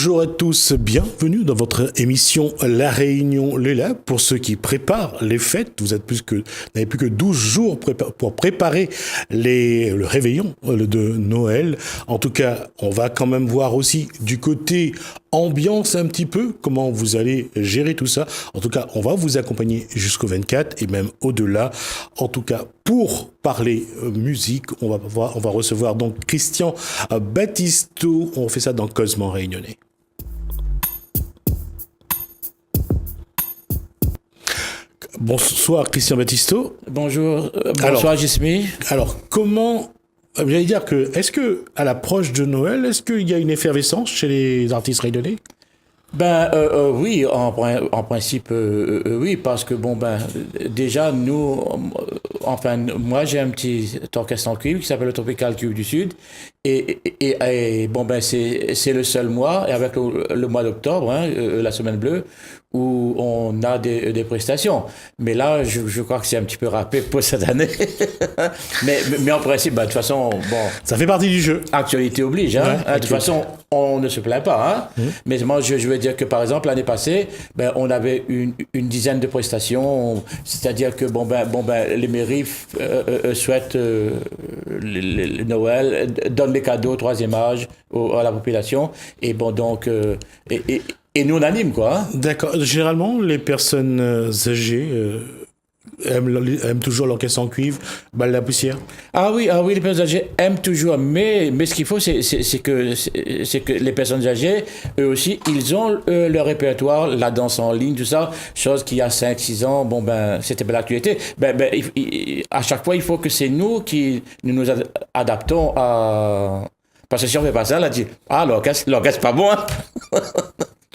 Bonjour à tous, bienvenue dans votre émission La Réunion Léla. Pour ceux qui préparent les fêtes, vous n'avez plus que 12 jours pour préparer le réveillon de Noël. En tout cas, on va quand même voir aussi du côté ambiance un petit peu, comment vous allez gérer tout ça. En tout cas, on va vous accompagner jusqu'au 24 et même au-delà. En tout cas, pour parler musique, on va recevoir donc Christian Battisto. On fait ça dans Cosmo Réunionnais. Bonsoir Christian Battisto. Bonjour, bonsoir Gismi. Alors, j'allais dire est-ce que à l'approche de Noël, est-ce qu'il y a une effervescence chez les artistes réunionnais? Oui, en principe, oui, parce que déjà nous, moi j'ai un petit orchestre en cuivre qui s'appelle le Tropical Cuivre du Sud, et c'est le seul mois, et avec le mois d'octobre, la semaine bleue, où on a des prestations. Mais là, je crois que c'est un petit peu râpé pour cette année. mais en principe, de toute façon, ça fait partie du jeu. Actualité oblige, hein. Ouais, de toute façon, on ne se plaint pas, hein. Mais moi, je veux dire que, par exemple, l'année passée, on avait une dizaine de prestations, c'est-à-dire que, les mairies souhaitent le Noël, donnent les cadeaux au troisième âge à la population, et et nous, on anime, quoi. Hein. D'accord. Généralement, les personnes âgées aiment toujours l'orchestre en cuivre, balle la poussière. Ah oui, les personnes âgées aiment toujours, mais ce qu'il faut, c'est que les personnes âgées, eux aussi, ils ont leur répertoire, la danse en ligne, tout ça, chose qui, il y a 5-6 ans, c'était pas l'actualité. À chaque fois, il faut que c'est nous nous adaptons à... Parce que si on fait pas ça, là, dit, l'orchestre, c'est pas bon, hein.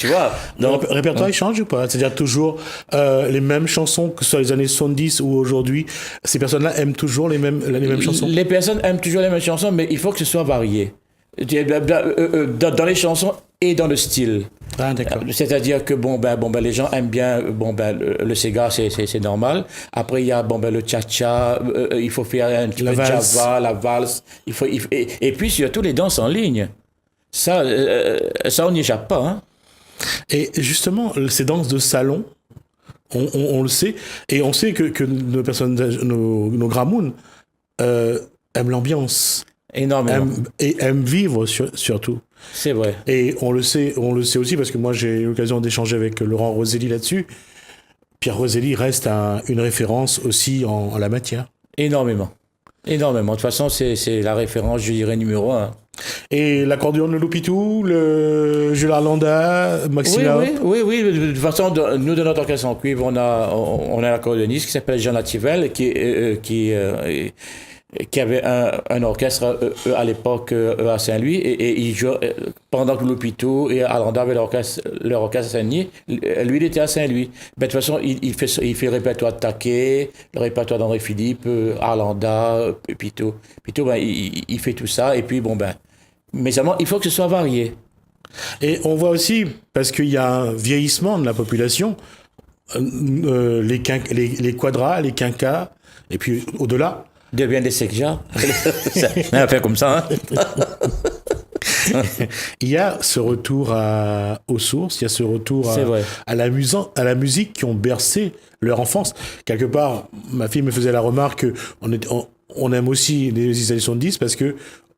Tu vois, donc, le répertoire il change ou pas? C'est-à-dire toujours les mêmes chansons, que ce soit les années 70 ou aujourd'hui, ces personnes-là aiment toujours les mêmes chansons? Les personnes aiment toujours les mêmes chansons, mais il faut que ce soit varié. Dans les chansons et dans le style. Ah, d'accord. C'est-à-dire que les gens aiment bien le Sega, c'est normal. Après il y a le cha-cha, il faut faire un petit peu de java, la valse, et puis surtout les danses en ligne. Ça on n'y échappe pas, hein. Et justement, ces danses de salon, on le sait, et on sait que nos personnes, nos gramounes aiment l'ambiance. Énormément. Aiment vivre surtout. C'est vrai. Et on le sait aussi parce que moi j'ai eu l'occasion d'échanger avec Laurent Roselli là-dessus. Pierre Roselli reste une référence aussi en la matière. Énormément. De toute façon, c'est la référence, je dirais, numéro 1. Et l'accordéon de Loupitou, le Jules Arlanda, Maxima. Oui. De toute façon, nous, de notre orchestre en cuivre, on a un accordéoniste qui s'appelle Jean Lativel, qui avait un orchestre à l'époque à Saint-Louis, et il jouait pendant que Loupitou et Arlanda avaient leur orchestre à Saint-Denis. Lui, il était à Saint-Louis. De toute façon, il fait le répertoire de Taquet, le répertoire d'André Philippe, Arlanda, Pito. Pito, il fait tout ça, et puis mais seulement, il faut que ce soit varié. Et on voit aussi, parce qu'il y a un vieillissement de la population, les quadras, les quinquas, et puis au-delà. Deviennent des secjas. On a fait comme ça, hein. Il y a ce retour aux sources, il y a ce retour à la musique qui ont bercé leur enfance. Quelque part, ma fille me faisait la remarque qu'on aime aussi les années 70 parce que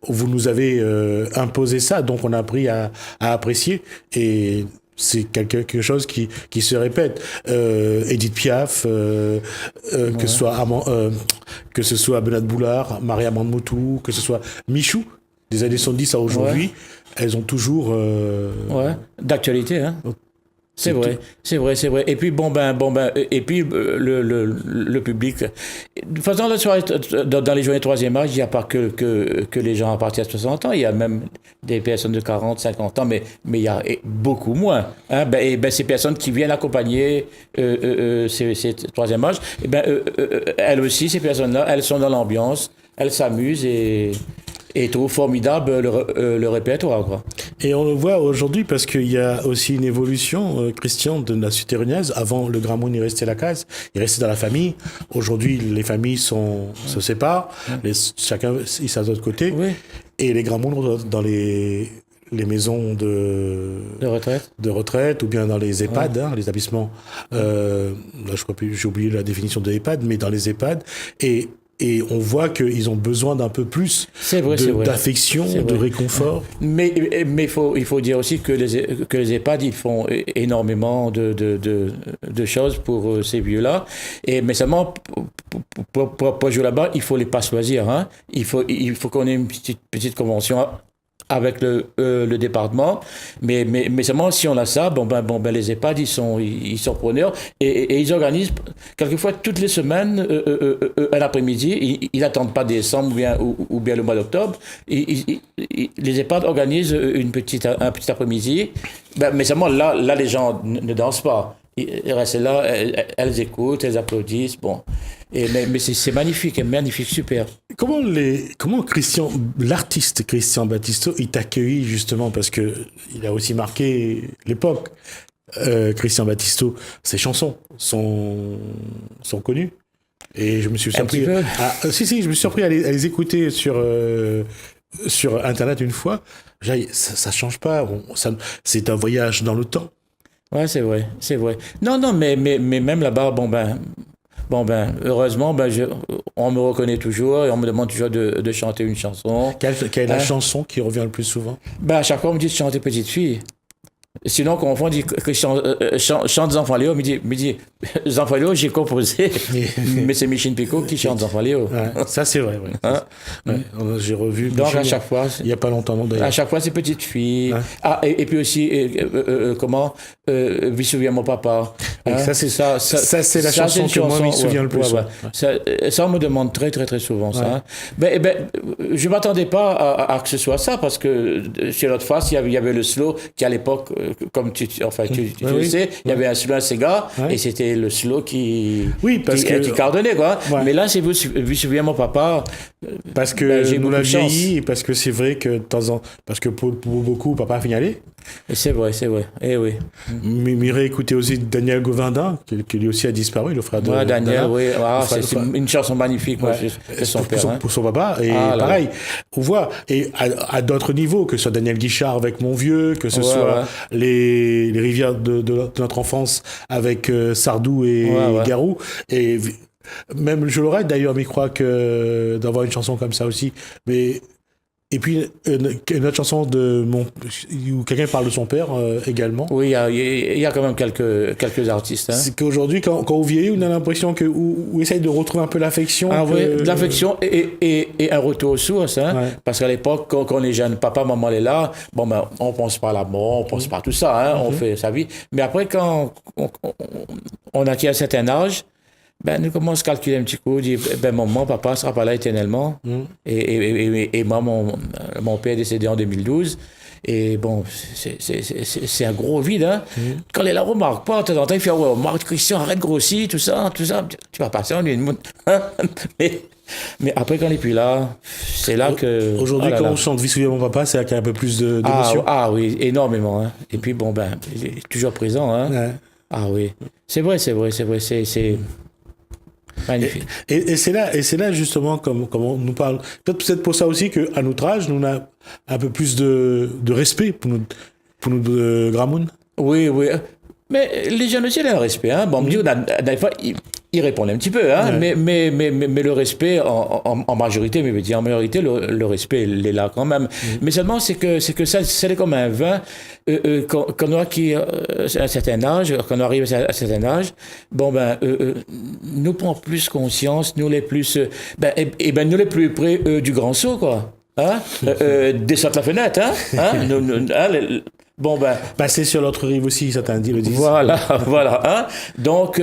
vous nous avez imposé ça, donc on a appris à apprécier, et c'est quelque chose qui se répète. Edith Piaf, que ce soit Bernard Boulard, Marie-Amande Motou, que ce soit Michou, des années 70 à aujourd'hui, elles ont toujours... d'actualité, hein. C'est vrai. Et puis et puis le public. De toute façon, dans les journées 3e âge, il n'y a pas que les gens à partir de 60 ans, il y a même des personnes de 40, 50 ans, mais il y a beaucoup moins. Hein. Ces personnes qui viennent accompagner ces 3e âge, elles aussi, ces personnes-là, elles sont dans l'ambiance, elles s'amusent et trouvent formidable le répertoire, quoi. Et on le voit aujourd'hui parce qu'il y a aussi une évolution, Christian, de la société réunionnaise. Avant, le gramoun, il restait à la case, il restait dans la famille. Aujourd'hui, les familles se séparent, chacun il s'est de l'autre côté. Oui. Et les gramouns dans maisons de retraite ou bien dans les EHPAD, les établissements. Là, je crois que j'ai oublié la définition de EHPAD, mais dans les EHPAD. Et on voit qu'ils ont besoin d'un peu plus d'affection, de réconfort. Mais il faut dire aussi que les EHPAD, ils font énormément de choses pour ces vieux-là. Mais seulement, pour jouer là-bas, il faut les pas choisir. Hein. Il faut qu'on ait une petite convention avec le département, mais seulement si on a ça, les EHPAD ils sont preneurs et ils organisent quelquefois toutes les semaines un après-midi, ils n'attendent pas décembre ou bien le mois d'octobre, les EHPAD organisent un petit après-midi, mais seulement là les gens ne dansent pas. Ils restent là, elles écoutent, elles applaudissent, bon. Mais c'est magnifique, super. Comment l'artiste Christian Battisto, il t'a accueilli justement parce que il a aussi marqué l'époque. Christian Battisto, ses chansons sont connues. Et je me suis surpris. Je me suis surpris à les écouter sur Internet une fois. Ça change pas. C'est un voyage dans le temps. Ouais, c'est vrai. Non, mais même là-bas, heureusement, on me reconnaît toujours et on me demande toujours de chanter une chanson. Quelle est la chanson qui revient le plus souvent? À chaque fois, on me dit de chanter Petite Fille. Sinon, quand on dit que chante Enfants Léo, me dit Enfants Léo, j'ai composé, mais c'est Micheline Picot qui chante Enfants Léo. Ouais, ça, c'est vrai. Ouais. J'ai revu. Donc, Micheline, à chaque fois. Il n'y a pas longtemps, d'ailleurs. À chaque fois, c'est Petite Fille. Ouais. Et puis aussi, Vie souviens mon papa. Ça, c'est la chanson que moi, je me souviens le plus. Ça, on me demande très, très, très souvent, ça. Je ne m'attendais pas à que ce soit ça, parce que chez l'autre face, il y avait le slow qui, à l'époque, comme tu le sais, il y avait un slow à Sega, et c'était le slow qui cardonnait, quoi. Ouais. Mais là, c'est Vous souviens mon papa. Parce que nous l'a vieilli, et parce que c'est vrai que parce que pour beaucoup, papa a signalé. Et c'est vrai. Eh oui. Mireille écoutait aussi Daniel Govindin, qui lui aussi a disparu, le frère de Daniel, oui. C'est une chanson magnifique, son père. Pour son papa. Et pareil, on voit, et à d'autres niveaux, que ce soit Daniel Guichard avec Mon Vieux, que ce soit les rivières de notre enfance avec Sardou et Garou. Et même Je l'aurais d'ailleurs, mais je crois que d'avoir une chanson comme ça aussi. Et puis, une autre chanson où quelqu'un parle de son père également. Oui, il y a quand même quelques artistes. Hein. C'est qu'aujourd'hui, quand on vieillit, on a l'impression qu'on essaye de retrouver un peu l'affection. De l'affection et un retour aux sources. Hein, parce qu'à l'époque, quand les jeunes, papa, maman est là, on pense pas à la mort, on pense pas à tout ça, on fait sa vie. Mais après, quand on acquiert un certain âge, nous commençons à calculer un petit coup, dire, maman, papa ne sera pas là éternellement. Et moi, mon père est décédé en 2012. Et c'est un gros vide. Hein. Quand il la remarque pas, de temps en temps, il fait, remarque, Christian, arrête de grossir, tout ça. Tu vas passer en une. Mais après, quand il n'est plus là, c'est là que... Aujourd'hui, quand on chante Vie souviens mon papa, c'est qu'il y a un peu plus d'émotion. Ah oui, énormément. Hein. Et puis, il est toujours présent. Hein. Ouais. Ah oui. C'est vrai. C'est magnifique. Et c'est là justement comme on nous parle. Peut-être pour ça aussi qu'à notre âge, nous on a un peu plus de respect pour nous Gramoun. Oui. Mais les jeunes aussi, ils ont un respect. Hein. On me dit, des fois, ils répondent un petit peu. Hein. Mais le respect, en majorité, en majorité, le respect, il est là quand même. Mais seulement, c'est que ça, c'est comme un vin. Quand on a un certain âge, quand on arrive à un certain âge, nous prenons plus conscience, nous les plus, nous les plus près du grand saut, quoi. Hein? Descendre la fenêtre, hein? Passer sur l'autre rive aussi, certains le disent. Voilà. Hein? Donc,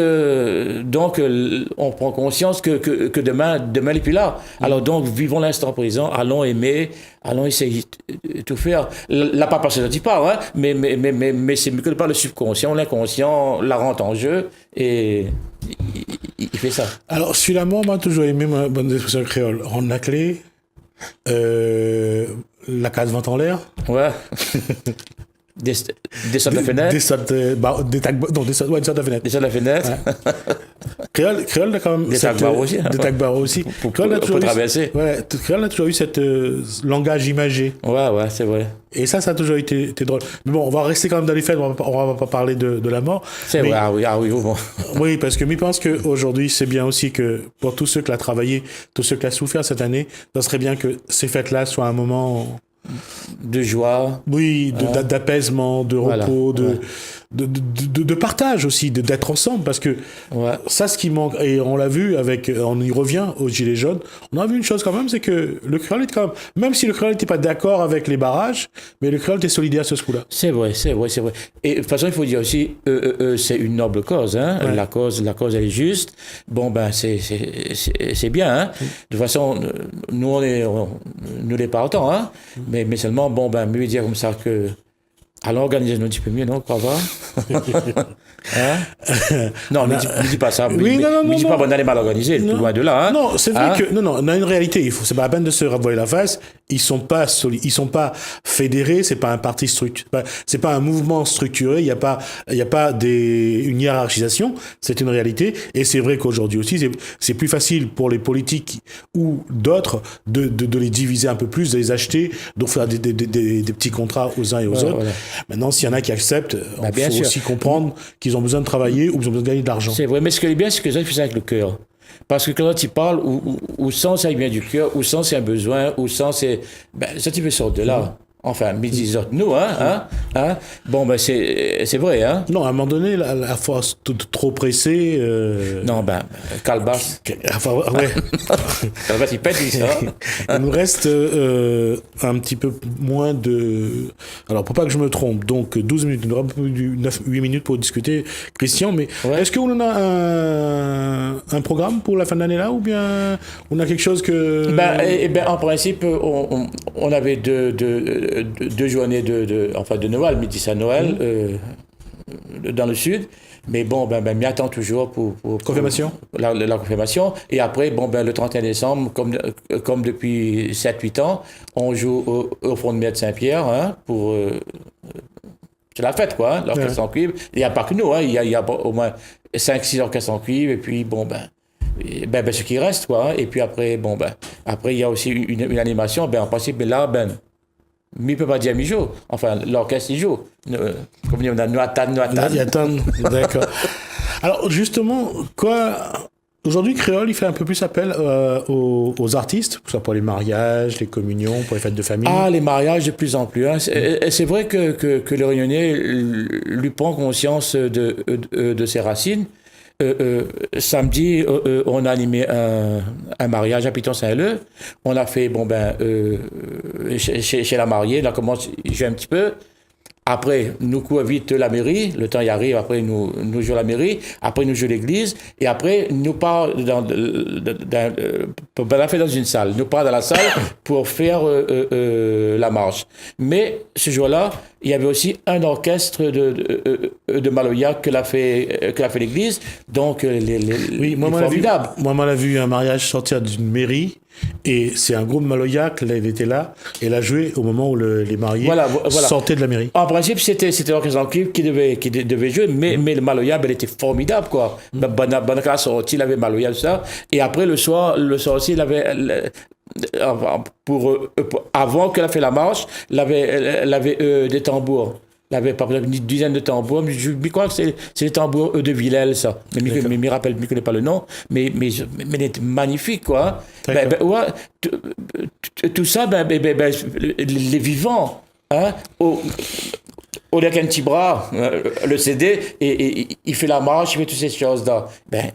on prend conscience que demain n'est plus là. Alors donc, vivons l'instant présent, allons aimer, allons essayer de tout faire. La pas passer dit pas, hein? mais c'est mieux que par le subconscient, l'inconscient la rentre en jeu et il fait ça. Alors, celui-là, moi, j'ai toujours aimé ma bonne expression créole. Rendre la clé, la case vente en l'air. Ouais. Descendre la fenêtre. Descendre la fenêtre. Descendre la fenêtre. Ouais. Créole a quand même... Des tagbars aussi. Des tagbars aussi. Pour traverser. Créole a toujours eu cette langage imagé. Ouais, c'est vrai. Et ça a toujours été drôle. Mais bon, on va rester quand même dans les faits, on va pas parler de la mort. C'est vrai, bon. Oui, parce que je pense qu'aujourd'hui, c'est bien aussi que pour tous ceux qui l'ont travaillé, tous ceux qui l'ont souffert cette année, ça serait bien que ces fêtes-là soient un moment... de joie. Oui, d'apaisement, de repos, de partage aussi, d'être ensemble, parce que ça, ce qui manque, et on l'a vu on y revient aux Gilets jaunes, on a vu une chose quand même, c'est que le créole est quand même si le créole n'était pas d'accord avec les barrages, mais le créole était solidaire à ce coup-là. C'est vrai. Et de toute façon, il faut dire aussi, c'est une noble cause, hein. Ouais. La cause, elle est juste. Bon, ben, c'est bien, hein. De toute façon, nous les partants, hein. Mais seulement, bon, ben, mieux dire comme ça que. Alors, organiser un petit peu mieux, non, crois pas? Hein? Non, ne dis pas ça. Oui, ne dis pas qu'on allait mal organiser, loin de là. Hein? Non, c'est vrai que on a une réalité. C'est pas la peine de se renvoyer la face. Ils sont pas fédérés. C'est pas un parti structuré. C'est pas un mouvement structuré. Il y a pas une hiérarchisation. C'est une réalité. Et c'est vrai qu'aujourd'hui aussi, c'est plus facile pour les politiques ou d'autres de les diviser un peu plus, de les acheter, d'offrir des petits contrats aux uns et aux autres. Voilà. Maintenant, s'il y en a qui acceptent, il faut aussi comprendre qu'ils ont besoin de travailler ou qu'ils ont besoin de gagner de l'argent. C'est vrai, mais ce qui est bien, c'est que ça, ils font ça avec le cœur. Parce que quand tu parles, ou sans ça vient du cœur, ou sans c'est un besoin, ou sans c'est... Ben, ça, tu peux sortir de là. Enfin, disons nous, hein. Bon, ben, c'est vrai, hein. Non, à un moment donné, la force trop pressée... Non, ben, Calbas. Ouais. Calbas, il pète, ça. Il nous reste un petit peu moins de... Alors, pour pas que je me trompe, donc 12 minutes, il nous aura 8 minutes pour discuter, Christian, mais est-ce qu'on a un programme pour la fin de l'année là, ou bien on a quelque chose que... En principe, on avait deux journées de Noël, midi à Noël, dans le sud. Mais bon, m'y attend toujours pour confirmation. La confirmation. Et après, le 31 décembre, comme depuis 7-8 ans, on joue au Front de Mer de Saint-Pierre, hein, pour... c'est la fête, quoi, hein, l'orchestre en cuivre. Il n'y a pas que nous, hein, il y a au moins 5-6 orchestres en cuivre, et puis, ce qui reste, quoi. Hein, et puis après, après, il y a aussi une animation, en principe, mais là, mais il ne peut pas dire mi-jour. Enfin, l'orchestre, il joue. Comme on a Noatan. D'accord. Alors, justement, aujourd'hui, Créole, il fait un peu plus appel aux artistes, que ce soit pour les mariages, les communions, pour les fêtes de famille. Ah, les mariages de plus en plus. Hein. C'est vrai que le Réunionnais lui prend conscience de ses racines. Samedi, on a animé un mariage à Piton-Saint-Leu. On a fait, chez la mariée, là, commence à jouer un petit peu. Après, nous courons vite la mairie, le temps y arrive, après nous jouons la mairie, après nous jouons l'église, et après nous part pour la faire dans une salle. Nous part dans la salle pour faire la marche. Mais ce jour-là, il y avait aussi un orchestre de Maloya que l'a fait l'église, donc formidable. Moi, on a vu un mariage sortir d'une mairie. Et c'est un groupe Maloya qui était là et l'a joué au moment où les mariés sortaient de la mairie. En principe, c'était l'orchestre en cuivre qui devait jouer, mais le Maloya, elle était formidable, quoi. Banaka sorti, il avait Maloya, tout ça. Et après, le soir aussi, il avait... avant qu'elle a fait la marche, elle avait des tambours. Il avait par exemple une dizaine de tambours. Je crois que c'est les tambours de Villèle, ça. Mais je ne me rappelle, je ne connais pas le nom. Mais il était magnifique, quoi. Tout ça, les vivants, hein, au lieu qu'un petit bras, le CD, et il fait la marche, il fait toutes ces choses-là. Mais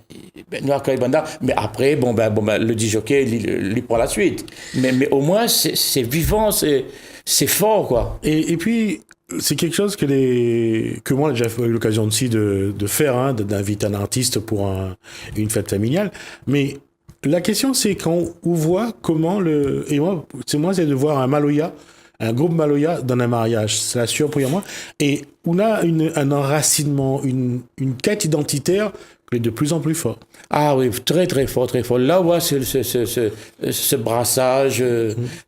après, le disjockey, il prend la suite. Mais au moins, c'est vivant, c'est fort, quoi. Et puis... c'est quelque chose que moi j'ai eu l'occasion aussi de faire, hein, d'inviter un artiste pour une fête familiale. Mais la question, c'est quand on voit comment c'est de voir un groupe Maloya dans un mariage. C'est la surprise pour moi. Et on a un enracinement, une quête identitaire mais de plus en plus fort. Ah oui, très très fort, très fort. Là, ouais, ce brassage,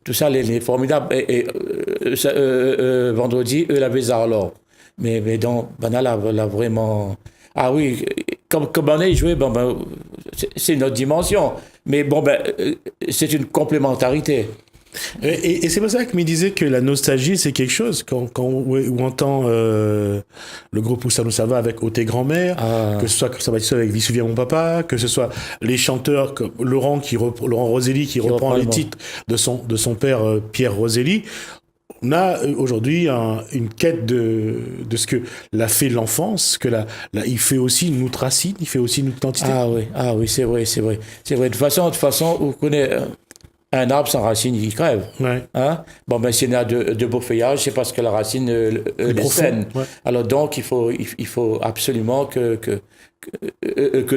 tout ça, les formidables. Et vendredi, eux, la Bézard-Lor. Mais donc, Bana l'a vraiment... Ah oui, comme on est joué, c'est une autre dimension. Mais c'est une complémentarité. Et c'est pour ça que me disait que la nostalgie, c'est quelque chose. Quand on entend le groupe Où ça nous ça va avec Ô tes grands-mères, que ce soit ça va avec Vie souviens mon papa, que ce soit les chanteurs comme Laurent Roselli qui reprend les titres de son père Pierre Roselli. On a aujourd'hui une quête de ce que l'a fait l'enfance, que il fait aussi notre racine, il fait aussi notre identité. Ah oui, c'est vrai. De toute façon, on connaît un arbre sans racine, il crève. Ouais. Hein? S'il y a de beaux feuillages, c'est parce que la racine les saine. Ouais. Alors donc, il faut absolument que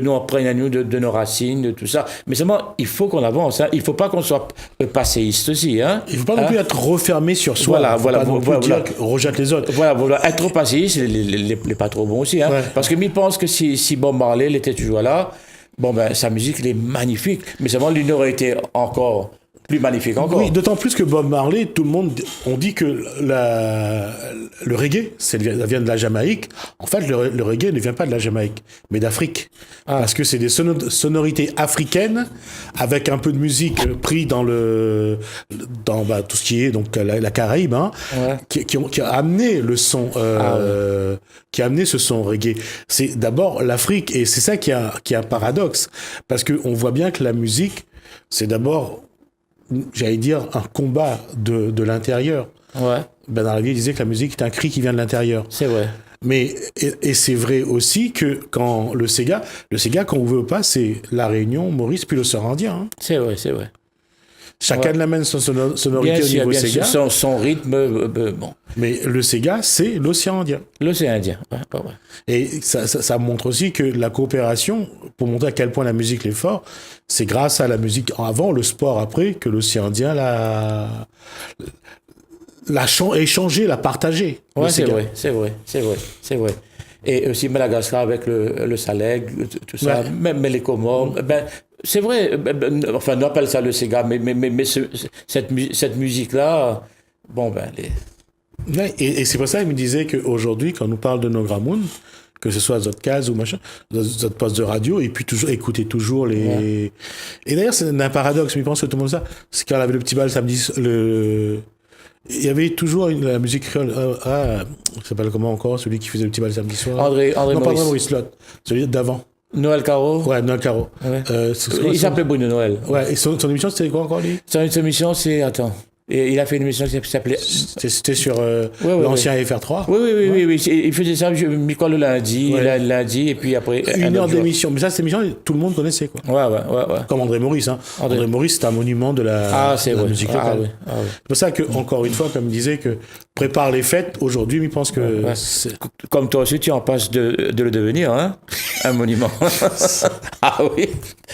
nous on prenne à nous de nos racines, de tout ça. Mais seulement, il faut qu'on avance. Hein. Il ne faut pas qu'on soit passéiste aussi. Hein. Il ne faut pas non plus être refermé sur soi. Voilà. Dire qu'on rejette les autres. Voilà. Être trop passéiste, les pas trop bon aussi. Hein. Ouais. Parce que je pense que si Bob Marley il était toujours là, sa musique, elle est magnifique. Mais seulement, l'une aurait été encore plus magnifique encore. Oui, d'autant plus que Bob Marley, tout le monde, on dit que le reggae, ça vient de la Jamaïque. En fait, le reggae ne vient pas de la Jamaïque, mais d'Afrique. Parce que c'est des sonorités africaines, avec un peu de musique pris dans tout ce qui est donc la Caraïbe, hein, qui a amené le son, qui a amené ce son reggae. C'est d'abord l'Afrique, et c'est ça qui est un paradoxe, parce que on voit bien que la musique, c'est d'abord, j'allais dire, un combat de l'intérieur. Ouais. Bernard Lavilliers disait que la musique est un cri qui vient de l'intérieur. C'est vrai. Mais, et c'est vrai aussi que quand le Sega, quand on veut pas, c'est La Réunion, Maurice, puis l'océan Indien. Hein. C'est vrai. Chacun amène son sonorité au niveau Sega. Son rythme, bon. Mais le Sega, c'est l'océan Indien. L'océan Indien, ouais. Et ça montre aussi que la coopération, pour montrer à quel point la musique est forte, c'est grâce à la musique avant, le sport après, que l'océan Indien l'a échangé, l'a partagé. Ouais, c'est vrai. Et aussi Madagascar avec le Salègue, tout ça, même les Comores. C'est vrai, enfin, on appelle ça le Sega, mais cette musique-là, Et c'est pour ça qu'il me disait qu'aujourd'hui, quand on nous parle de nos Gramoun, que ce soit Zotcaz ou machin, Zot poste de radio, et puis écouter toujours les... Ouais. Et d'ailleurs, c'est un paradoxe, mais je pense que tout le monde sait ça. C'est quand on avait le petit bal samedi, il y avait toujours la musique créole. Ça s'appelle comment encore, celui qui faisait le petit bal samedi soir? André non, pas Maurice Lotte, celui d'avant. Noël Caro. Ouais, Noël Caro. Ouais. Il s'appelait Bruno Noël. Ouais, et son émission, c'était quoi encore, lui? Son émission, c'est... Attends. Et il a fait une émission qui s'appelait... C'était sur l'ancien FR3. Oui. Il faisait ça, je crois, le lundi, et puis après... Une heure d'émission. Mais ça, cette émission, tout le monde connaissait, quoi. Ouais. Comme André Maurice, hein. André Maurice, c'est un monument de la musique locale. C'est pour ça que, encore une fois, comme je disais, que prépare les fêtes, aujourd'hui, il pense que... Comme toi aussi, tu en passes de le devenir, hein, un monument. Ah oui.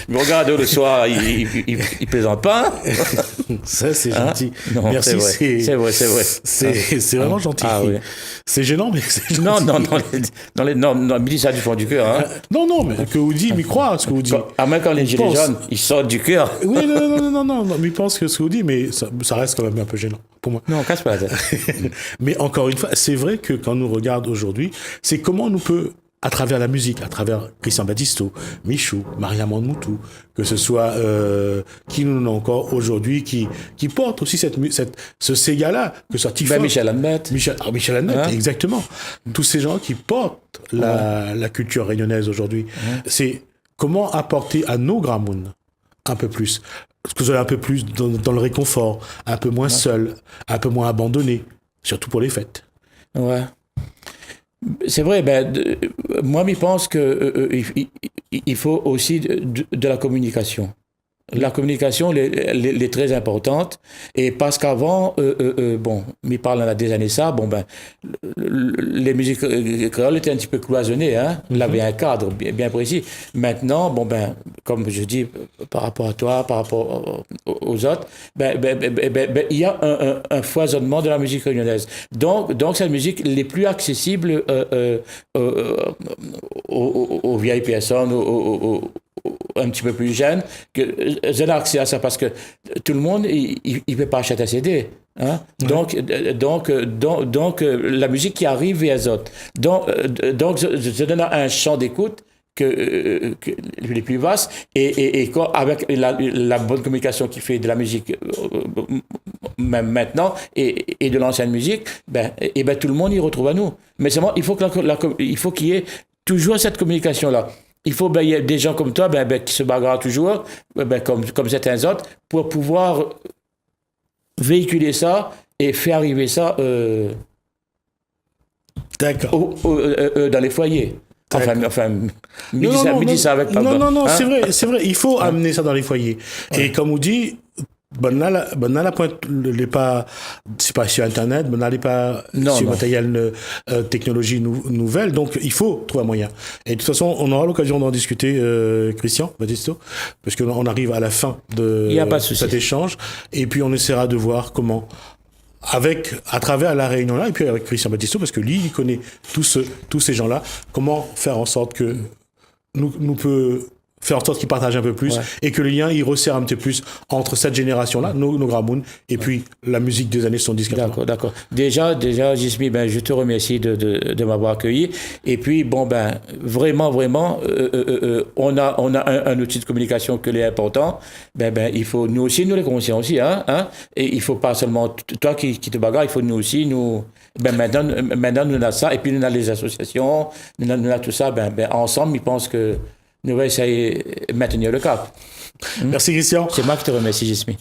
Mais regarde, le soir, il plaisante pas. Ça, c'est gentil. Non, merci, c'est vrai. C'est vraiment gentil. Ah, oui. C'est gênant, mais c'est gentil. Non, me dis ça du fond du cœur. Hein. Non, mais que vous dites, mais croit ce que vous dites. Même quand les gilets jaunes, ils sortent du cœur. Oui, non, mais il pense que ce que vous dites, mais ça reste quand même un peu gênant pour moi. Non, casse pas la tête. Mais encore une fois, c'est vrai que quand on nous regarde aujourd'hui, c'est comment on nous peut, à travers la musique, à travers Christian Battisto, Michou, Maria Moutou, que ce soit qui nous en a encore aujourd'hui, qui porte aussi ce Sega-là, que ce soit Tifon, Michel Admet. Michel Admet, exactement. Tous ces gens qui portent la culture réunionnaise aujourd'hui. C'est comment apporter à nos Gramoun un peu plus, parce que vous allez un peu plus dans le réconfort, un peu moins seul, un peu moins abandonné, surtout pour les fêtes. Ouais. C'est vrai, moi, je pense qu'il faut aussi de la communication. La communication, elle est très importante. Et parce qu'avant, bon, m'y parle dans des années ça, bon, ben, les musiques créoles étaient un petit peu cloisonnées, hein. Il avait un cadre bien précis. Maintenant, bon, ben, comme je dis, par rapport à toi, par rapport aux autres, il y a un foisonnement de la musique réunionnaise. Donc, cette musique n'est plus accessible aux vieilles personnes, un petit peu plus jeunes, que j'ai accès à ça parce que tout le monde, il ne peut pas acheter un CD. Hein? Donc, la musique qui arrive vers les autres. Donc, je donne un champ d'écoute que les plus vastes et avec la bonne communication qui fait de la musique même maintenant et de l'ancienne musique, tout le monde y retrouve à nous. Mais seulement, il faut qu'il y ait toujours cette communication-là. Il faut il y a des gens comme toi qui se bagarrent toujours, comme certains autres, pour pouvoir véhiculer ça et faire arriver ça dans les foyers. Midi ça avec papa. Non, hein? c'est vrai. Il faut amener ça dans les foyers. Ouais. Et comme on dit, la pointe, c'est pas sur Internet, n'est pas sur matériel technologie nouvelle, donc il faut trouver un moyen. Et de toute façon, on aura l'occasion d'en discuter, Christian Battisto, parce qu'on arrive à la fin de cet échange, et puis on essaiera de voir comment, à travers la réunion là, et puis avec Christian Battisto, parce que lui, il connaît tous ces gens-là, comment faire en sorte que nous peut faire en sorte qu'ils partagent un peu plus et que le lien il resserre un petit peu plus entre cette génération-là, nos Gramounes, et puis la musique des années 70-80. D'accord. Déjà, Jismi, je te remercie de m'avoir accueilli. Et puis, vraiment, on a un outil de communication qui est important. Il faut, nous aussi, nous les conscients aussi, hein. Et il faut pas seulement toi qui te bagarres, il faut nous aussi, maintenant, nous avons ça, et puis nous avons les associations, nous avons tout ça, ensemble, ils pensent que nous allons essayer de maintenir le cap. Merci Christian. C'est moi qui te remercie, Jismi.